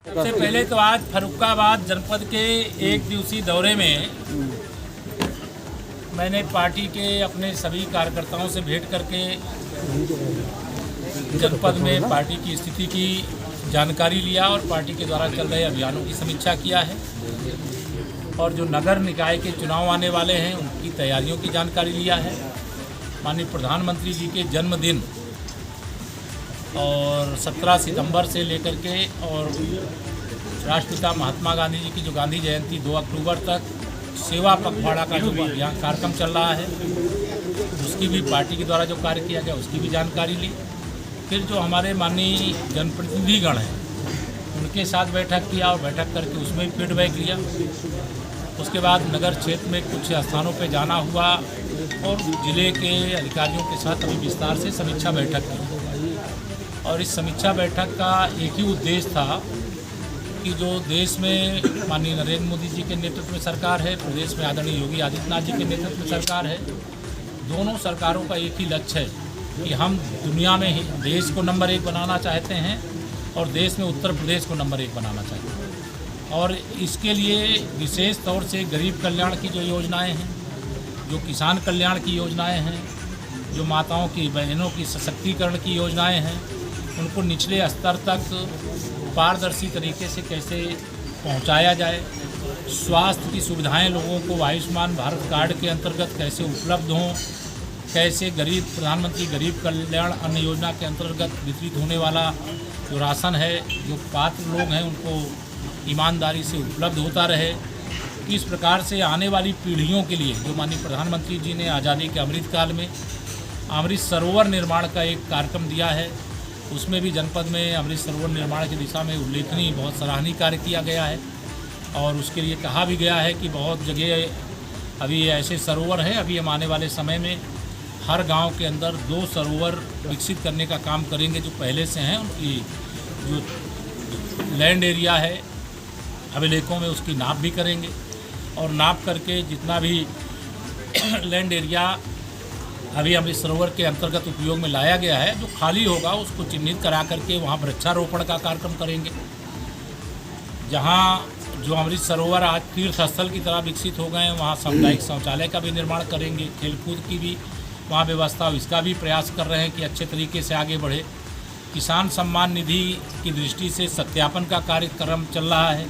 सबसे पहले तो आज फर्रुखाबाद जनपद के एक दिवसीय दौरे में मैंने पार्टी के अपने सभी कार्यकर्ताओं से भेंट करके जनपद में पार्टी की स्थिति की जानकारी लिया और पार्टी के द्वारा चल रहे अभियानों की समीक्षा किया है और जो नगर निकाय के चुनाव आने वाले हैं उनकी तैयारियों की जानकारी लिया है। माननीय प्रधानमंत्री जी के जन्मदिन और 17 सितंबर से लेकर के और राष्ट्रपिता महात्मा गांधी जी की जो गांधी जयंती 2 अक्टूबर तक सेवा पखवाड़ा का जो भी अभियान कार्यक्रम चल रहा है उसकी भी पार्टी के द्वारा जो कार्य किया गया उसकी भी जानकारी ली। फिर जो हमारे माननीय जनप्रतिनिधिगण हैं उनके साथ बैठक किया और बैठक करके उसमें फीडबैक लिया। उसके बाद नगर क्षेत्र में कुछ स्थानों पे जाना हुआ और जिले के अधिकारियों के साथ अभी विस्तार से समीक्षा बैठक की और इस समीक्षा बैठक का एक ही उद्देश्य था कि जो देश में माननीय नरेंद्र मोदी जी के नेतृत्व में सरकार है, प्रदेश में आदरणीय योगी आदित्यनाथ जी के नेतृत्व में सरकार है, दोनों सरकारों का एक ही लक्ष्य है कि हम दुनिया में ही देश को नंबर 1 बनाना चाहते हैं और देश में उत्तर प्रदेश को नंबर 1 बनाना चाहते हैं। और इसके लिए विशेष तौर से गरीब कल्याण की जो योजनाएं हैं, जो किसान कल्याण की योजनाएं हैं, जो माताओं की बहनों की सशक्तिकरण की योजनाएं हैं, उनको निचले स्तर तक पारदर्शी तरीके से कैसे पहुंचाया जाए, स्वास्थ्य की सुविधाएं लोगों को आयुष्मान भारत कार्ड के अंतर्गत कैसे उपलब्ध हों, कैसे प्रधानमंत्री गरीब कल्याण अन्न योजना के अंतर्गत वितरित होने वाला जो राशन है, जो पात्र लोग हैं उनको ईमानदारी से उपलब्ध होता रहे। इस प्रकार से आने वाली पीढ़ियों के लिए जो माननीय प्रधानमंत्री जी ने आज़ादी के अमृत काल में अमृत सरोवर निर्माण का एक कार्यक्रम दिया है, उसमें भी जनपद में अमृत सरोवर निर्माण की दिशा में उल्लेखनीय बहुत सराहनीय कार्य किया गया है और उसके लिए कहा भी गया है कि बहुत जगह अभी ऐसे सरोवर हैं। अभी हम आने वाले समय में हर गांव के अंदर 2 सरोवर विकसित करने का काम करेंगे जो पहले से हैं। उनकी जो लैंड एरिया है अभिलेखों में उसकी नाप भी करेंगे और नाप करके जितना भी लैंड एरिया अभी अमृत सरोवर के अंतर्गत उपयोग में लाया गया है, जो खाली होगा उसको चिन्हित करा करके वहाँ वृक्षारोपण का कार्यक्रम करेंगे। जहाँ जो अमृत सरोवर आज तीर्थ स्थल की तरह विकसित हो गए हैं वहाँ सामुदायिक शौचालय का भी निर्माण करेंगे, खेलकूद की भी वहाँ व्यवस्था इसका भी प्रयास कर रहे हैं कि अच्छे तरीके से आगे बढ़े। किसान सम्मान निधि की दृष्टि से सत्यापन का कार्यक्रम चल रहा है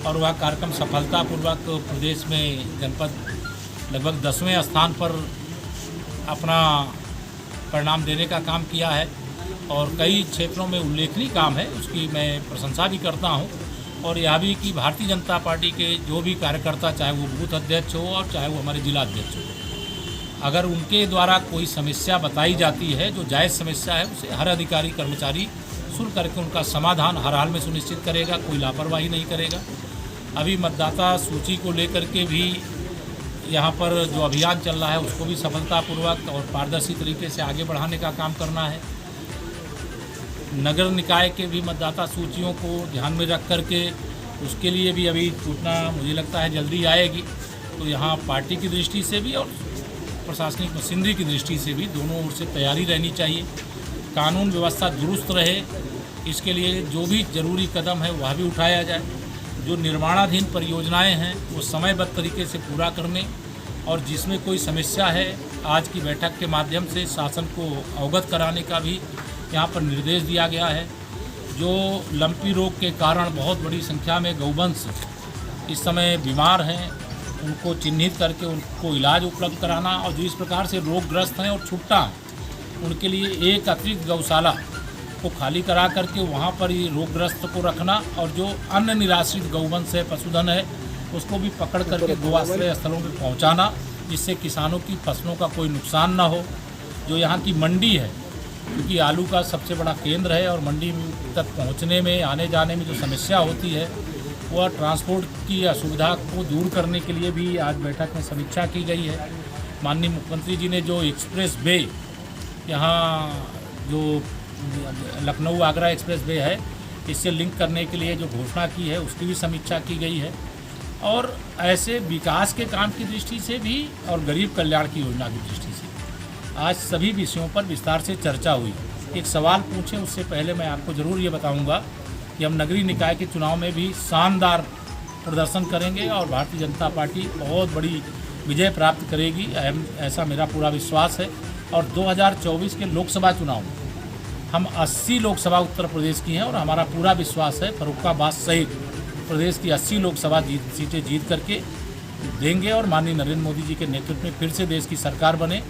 और वह कार्यक्रम सफलतापूर्वक प्रदेश में जनपद लगभग 10वें स्थान पर अपना परिणाम देने का काम किया है और कई क्षेत्रों में उल्लेखनीय काम है, उसकी मैं प्रशंसा भी करता हूं। और यह भी कि भारतीय जनता पार्टी के जो भी कार्यकर्ता, चाहे वो बूथ अध्यक्ष हो और चाहे वो हमारे जिला अध्यक्ष हो, अगर उनके द्वारा कोई समस्या बताई जाती है जो जायज़ समस्या है उसे हर अधिकारी कर्मचारी सुन करके उनका समाधान हर हाल में सुनिश्चित करेगा, कोई लापरवाही नहीं करेगा। अभी मतदाता सूची को लेकर के भी यहाँ पर जो अभियान चल रहा है उसको भी सफलतापूर्वक और पारदर्शी तरीके से आगे बढ़ाने का काम करना है। नगर निकाय के भी मतदाता सूचियों को ध्यान में रख करके उसके लिए भी अभी सूचना मुझे लगता है जल्दी आएगी, तो यहाँ पार्टी की दृष्टि से भी और प्रशासनिक मशीनरी की दृष्टि से भी दोनों ओर से तैयारी रहनी चाहिए। कानून व्यवस्था दुरुस्त रहे, इसके लिए जो भी ज़रूरी कदम है वह भी उठाया जाए। जो निर्माणाधीन परियोजनाएं हैं वो समयबद्ध तरीके से पूरा करने और जिसमें कोई समस्या है आज की बैठक के माध्यम से शासन को अवगत कराने का भी यहाँ पर निर्देश दिया गया है। जो लंपी रोग के कारण बहुत बड़ी संख्या में गौवंश इस समय बीमार हैं उनको चिन्हित करके उनको इलाज उपलब्ध कराना और जो इस प्रकार से रोगग्रस्त हैं और छुट्टा हैं उनके लिए एक अतिरिक्त गौशाला को खाली करा करके वहाँ पर ही रोगग्रस्त को रखना और जो अन्य निराश्रित गौवंश है, पशुधन है, उसको भी पकड़ करके गोआश्रय स्थलों पर पहुँचाना जिससे किसानों की फसलों का कोई नुकसान ना हो। जो यहाँ की मंडी है, क्योंकि आलू का सबसे बड़ा केंद्र है और मंडी तक पहुँचने में आने जाने में जो समस्या होती है वह ट्रांसपोर्ट की असुविधा को दूर करने के लिए भी आज बैठक में समीक्षा की गई है। माननीय मुख्यमंत्री जी ने जो एक्सप्रेस वे यहाँ जो लखनऊ आगरा एक्सप्रेस वे है इससे लिंक करने के लिए जो घोषणा की है उसकी भी समीक्षा की गई है और ऐसे विकास के काम की दृष्टि से भी और गरीब कल्याण की योजना की दृष्टि से आज सभी विषयों पर विस्तार से चर्चा हुई। एक सवाल पूछें उससे पहले मैं आपको ज़रूर ये बताऊंगा कि हम नगरीय निकाय के चुनाव में भी शानदार प्रदर्शन करेंगे और भारतीय जनता पार्टी बहुत बड़ी विजय प्राप्त करेगी, ऐसा मेरा पूरा विश्वास है। और 2024 के लोकसभा चुनाव में हम 80 लोकसभा उत्तर प्रदेश की हैं और हमारा पूरा विश्वास है फर्रुखाबाद सहित प्रदेश की 80 लोकसभा सीटें जीत करके देंगे और माननीय नरेंद्र मोदी जी के नेतृत्व में फिर से देश की सरकार बने।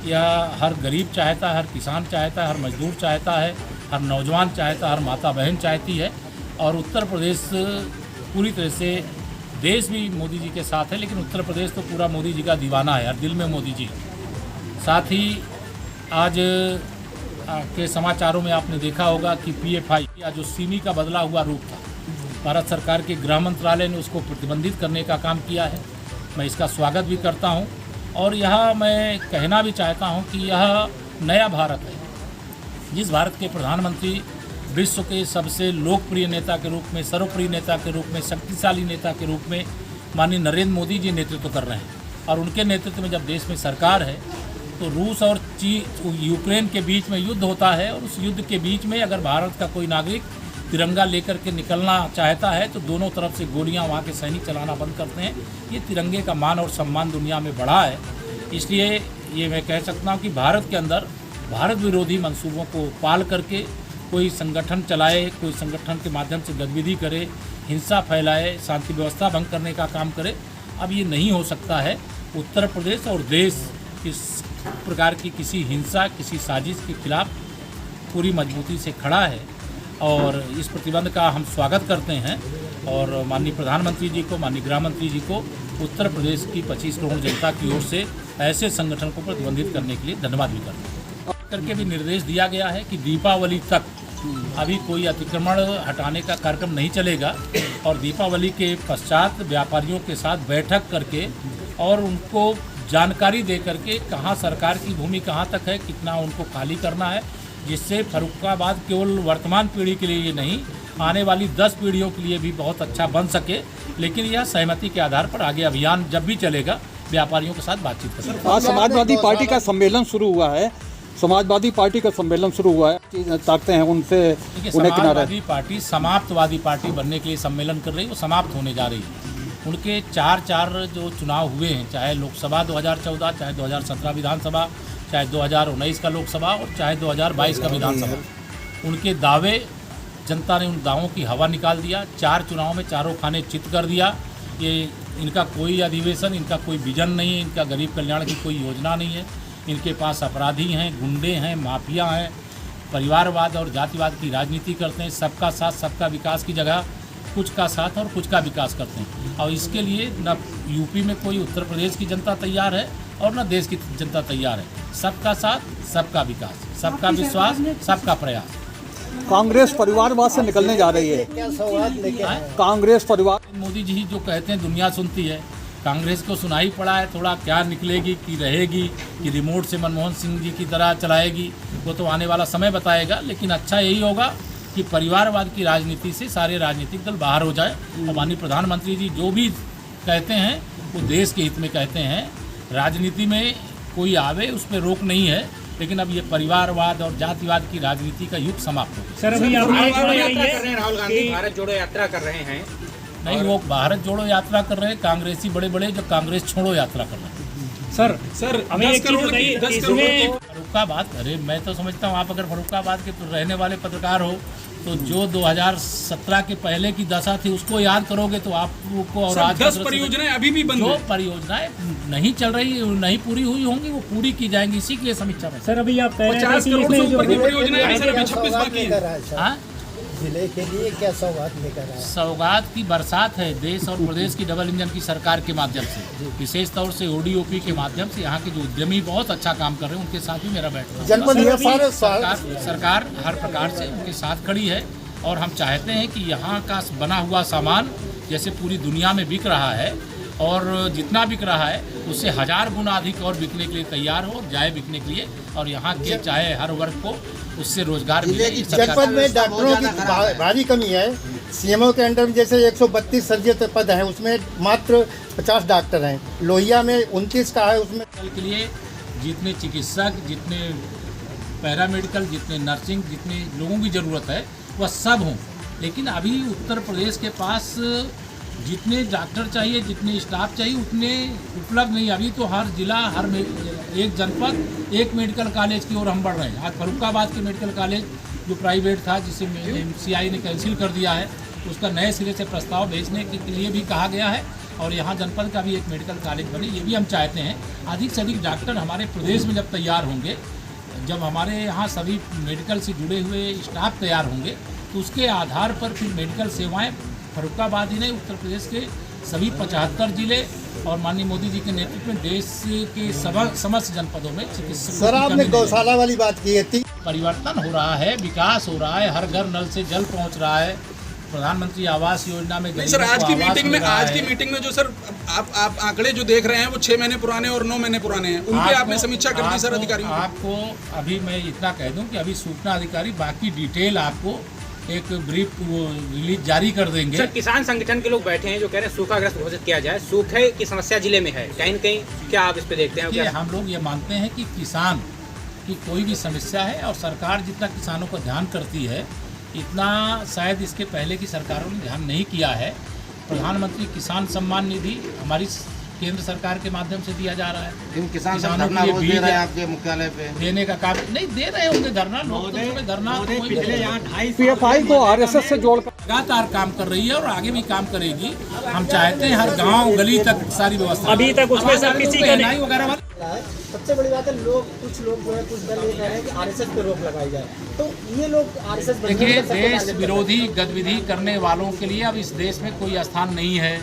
यह हर गरीब चाहता है, हर किसान चाहता है, हर मजदूर चाहता है, हर नौजवान चाहता है, हर माता बहन चाहती है। और उत्तर प्रदेश पूरी तरह से, देश भी मोदी जी के साथ है, लेकिन उत्तर प्रदेश तो पूरा मोदी जी का दीवाना है, हर दिल में मोदी जी। साथ ही आज के समाचारों में आपने देखा होगा कि PFI या जो सिमी का बदला हुआ रूप था, भारत सरकार के गृह मंत्रालय ने उसको प्रतिबंधित करने का काम किया है। मैं इसका स्वागत भी करता हूं और यह मैं कहना भी चाहता हूं कि यह नया भारत है, जिस भारत के प्रधानमंत्री विश्व के सबसे लोकप्रिय नेता के रूप में, सर्वप्रिय नेता के रूप में, शक्तिशाली नेता के रूप में माननीय नरेंद्र मोदी जी नेतृत्व कर रहे हैं। और उनके नेतृत्व में जब देश में सरकार है तो रूस और यूक्रेन के बीच में युद्ध होता है और उस युद्ध के बीच में अगर भारत का कोई नागरिक तिरंगा लेकर के निकलना चाहता है तो दोनों तरफ से गोलियां वहां के सैनिक चलाना बंद करते हैं। ये तिरंगे का मान और सम्मान दुनिया में बढ़ा है। इसलिए ये मैं कह सकता हूँ कि भारत के अंदर भारत विरोधी मंसूबों को पाल करके कोई संगठन चलाए, कोई संगठन के माध्यम से गतिविधि करे, हिंसा फैलाए, शांति व्यवस्था भंग करने का काम करे, अब ये नहीं हो सकता है। उत्तर प्रदेश और देश इस प्रकार की किसी हिंसा, किसी साजिश के खिलाफ पूरी मजबूती से खड़ा है और इस प्रतिबंध का हम स्वागत करते हैं। और माननीय प्रधानमंत्री जी को, माननीय गृह मंत्री जी को उत्तर प्रदेश की 25 करोड़ जनता की ओर से ऐसे संगठन को प्रतिबंधित करने के लिए धन्यवाद भी करते हैं। करके भी निर्देश दिया गया है कि दीपावली तक अभी कोई अतिक्रमण हटाने का कार्यक्रम नहीं चलेगा और दीपावली के पश्चात व्यापारियों के साथ बैठक करके और उनको जानकारी दे करके कहाँ सरकार की भूमि कहाँ तक है, कितना उनको खाली करना है, जिससे फर्रुखाबाद केवल वर्तमान पीढ़ी के लिए नहीं, आने वाली 10 पीढ़ियों के लिए भी बहुत अच्छा बन सके। लेकिन यह सहमति के आधार पर आगे अभियान जब भी चलेगा व्यापारियों के साथ बातचीत करेंगे। आज समाजवादी पार्टी का सम्मेलन शुरू हुआ है, समाजवादी पार्टी का सम्मेलन शुरू हुआ है, ताकते हैं उनसे उन्हें किनारा। समाजवादी पार्टी समाप्तवादी पार्टी बनने के लिए सम्मेलन कर रही है, वो समाप्त होने जा रही है। उनके चार जो चुनाव हुए हैं, चाहे लोकसभा 2014, चाहे 2017 विधानसभा, चाहे 2019 का लोकसभा और चाहे 2022 का विधानसभा, उनके दावे, जनता ने उन दावों की हवा निकाल दिया। 4 चुनाव में चारों खाने चित कर दिया। ये इनका कोई अधिवेशन, इनका कोई विजन नहीं है, इनका गरीब कल्याण की कोई योजना नहीं है। इनके पास अपराधी हैं, गुंडे हैं, माफिया हैं, परिवारवाद और जातिवाद की राजनीति करते हैं। सबका साथ सबका विकास की जगह कुछ का साथ और कुछ का विकास करते हैं और इसके लिए न यूपी में कोई उत्तर प्रदेश की जनता तैयार है और न देश की जनता तैयार है। सबका साथ सबका विकास, सबका विश्वास, सबका प्रयास। कांग्रेस परिवारवाद से निकलने जा रही है। कांग्रेस परिवार, मोदी जी जो कहते हैं दुनिया सुनती है, कांग्रेस को सुनाई पड़ा है थोड़ा, क्या निकलेगी कि रहेगी कि रिमोट से मनमोहन सिंह जी की तरह चलाएगी, वो तो आने वाला समय बताएगा। लेकिन अच्छा यही होगा कि परिवारवाद की राजनीति से सारे राजनीतिक दल बाहर हो जाए और माननीय प्रधानमंत्री जी जो भी कहते हैं वो देश के हित में कहते हैं। राजनीति में कोई आवे उस पर रोक नहीं है, लेकिन अब ये परिवारवाद और जातिवाद की राजनीति का युग समाप्त हो गया। सर अभी राहुल गांधी भारत जोड़ो यात्रा कर रहे हैं। नहीं, वो भारत जोड़ो यात्रा कर रहे हैं, कांग्रेसी बड़े बड़े जो कांग्रेस छोड़ो यात्रा कर रहे हैं। सर हमें एक चीज बताइए, इसमें फर्रुखाबाद, अरे मैं तो समझता हूँ आप अगर फर्रुखाबाद के तो रहने वाले पत्रकार हो तो जो 2017 के पहले की दशा थी उसको याद करोगे तो आपको और आज 10 परियोजनाएं अभी भी बंद जो परियोजनाएं नहीं चल रही, नहीं पूरी हुई होंगी, वो पूरी की जाएंगी। इसी के लिए समीक्षा में सर अभी आप 50 करोड़ से ऊपर की परियोजनाएं सर अभी 26 बाकी है। जिले के लिए क्या सौगात लेकर आए? सौगात की बरसात है देश और प्रदेश की डबल इंजन की सरकार के माध्यम से, विशेष तौर से ODOP के माध्यम से। यहाँ के जो उद्यमी बहुत अच्छा काम कर रहे हैं, उनके साथ भी मेरा बैठना। सरकार हर प्रकार से उनके साथ खड़ी है और हम चाहते हैं कि यहाँ का बना हुआ सामान जैसे पूरी दुनिया में बिक रहा है और जितना बिक रहा है उससे 1000 गुना अधिक और बिकने के लिए तैयार हो, जाए बिकने के लिए, और यहाँ के चाहे हर वर्ग को उससे रोजगार मिले। जनपद में डॉक्टरों की भारी कमी है। CMO के अंडर में जैसे 132 सर्जरी पद हैं, उसमें मात्र 50 डॉक्टर हैं। लोहिया में 29 का है। उसमें के लिए जितने चिकित्सक, जितने पैरामेडिकल, जितने नर्सिंग, जितने लोगों की ज़रूरत है वह सब हों। लेकिन अभी उत्तर प्रदेश के पास जितने डॉक्टर चाहिए, जितने स्टाफ चाहिए, उतने उपलब्ध नहीं। अभी तो हर जिला, एक जनपद एक मेडिकल कॉलेज की ओर हम बढ़ रहे हैं। आज फर्रुखाबाद के मेडिकल कॉलेज जो प्राइवेट था, जिसे MCI ने कैंसिल कर दिया है, उसका नए सिरे से प्रस्ताव भेजने के लिए भी कहा गया है और यहाँ जनपद का भी एक मेडिकल कॉलेज बने, ये भी हम चाहते हैं। अधिक से अधिक डॉक्टर हमारे प्रदेश में जब तैयार होंगे, जब हमारे यहाँ सभी मेडिकल से जुड़े हुए स्टाफ तैयार होंगे, तो उसके आधार पर फिर मेडिकल सेवाएं फर्रुखाबाद ही नहीं, उत्तर प्रदेश के सभी 75 जिले और माननीय मोदी जी के नेतृत्व में देश के समस्त जनपदों में चिकित्सकों सर, आपने गौशाला वाली बात की है। परिवर्तन हो रहा है, विकास हो रहा है, हर घर नल से जल पहुंच रहा है, प्रधानमंत्री आवास योजना में नहीं सर, आज की मीटिंग में जो सर आप आंकड़े जो देख रहे हैं वो 6 महीने पुराने और 9 महीने पुराने हैं, उनकी आपने समीक्षा कर दी सर अधिकारियों? आपको अभी मैं इतना कह दूं कि अभी सूचना अधिकारी बाकी डिटेल आपको एक ब्रीफ रिलीज जारी कर देंगे। सर, किसान संगठन के लोग बैठे हैं जो कह रहे हैं सूखाग्रस्त घोषित किया जाए, सूखे की समस्या जिले में है कहीं न कहीं, क्या आप इस पे देखते हैं? कि हम लोग ये मानते हैं कि किसान की कोई भी समस्या है और सरकार जितना किसानों को ध्यान करती है, इतना शायद इसके पहले की सरकारों ने ध्यान नहीं किया है। प्रधानमंत्री किसान सम्मान निधि हमारी केंद्र सरकार के माध्यम से दिया जा रहा है। किसानों के लिए बीज आपके मुख्यालय पे देने का काम नहीं दे रहे होंगे। धरना लोकतंत्र में धरना PFI को RSS से जोड़कर लगातार काम कर रही है और आगे भी काम करेगी। हम चाहते हैं हर गांव गली तक सारी व्यवस्था। अभी तक उसमें सब किसी का नहीं वगैरह। सबसे बड़ी बात है, कुछ लोग जो है, कुछ दल ये कह रहे हैं कि RSS पे रोक लगाई जाए, तो ये लोग RSS देखिए, देश विरोधी गतिविधि करने वालों के लिए अब इस देश में कोई स्थान नहीं है।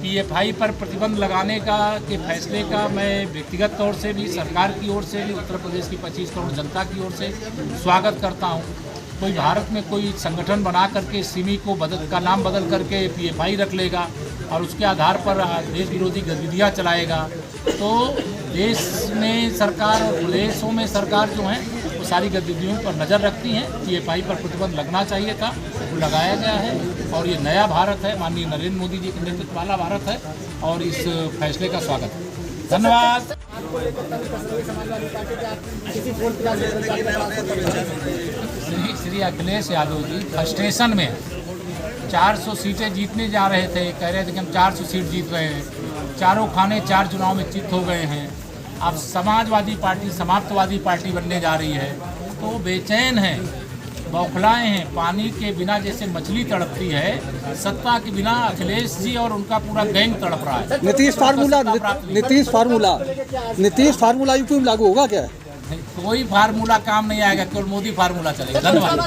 PFI पर प्रतिबंध लगाने के फैसले का मैं व्यक्तिगत तौर से भी, सरकार की ओर से भी, उत्तर प्रदेश की 25 करोड़ जनता की ओर से स्वागत करता हूं। कोई भारत में कोई संगठन बना करके सिमी को का नाम बदल करके PFI रख लेगा और उसके आधार पर देश विरोधी गतिविधियाँ चलाएगा, तो देश में सरकार और प्रदेशों में सरकार जो है वो सारी गतिविधियों पर नज़र रखती हैं। PFI पर प्रतिबंध लगना चाहिए था, वो लगाया गया है और ये नया भारत है, माननीय नरेंद्र मोदी जी के नेतृत्व वाला भारत है और इस फैसले का स्वागत है। धन्यवाद। श्री अखिलेश यादव जी फ्रस्ट्रेशन में 400 सीटें जीतने जा रहे थे, कह रहे थे कि हम 400 सीट जीत रहे हैं, चारों खाने 4 चुनाव में चित हो गए हैं। अब समाजवादी पार्टी समाप्तवादी पार्टी बनने जा रही है, तो बेचैन हैं, बौखलाए हैं। पानी के बिना जैसे मछली तड़पती है, सत्ता के बिना अखिलेश जी और उनका पूरा गैंग तड़प रहा है। नीतीश फार्मूला यूपी में लागू होगा क्या? कोई फार्मूला काम नहीं आएगा, केवल मोदी फार्मूला चलेगा। धन्यवाद।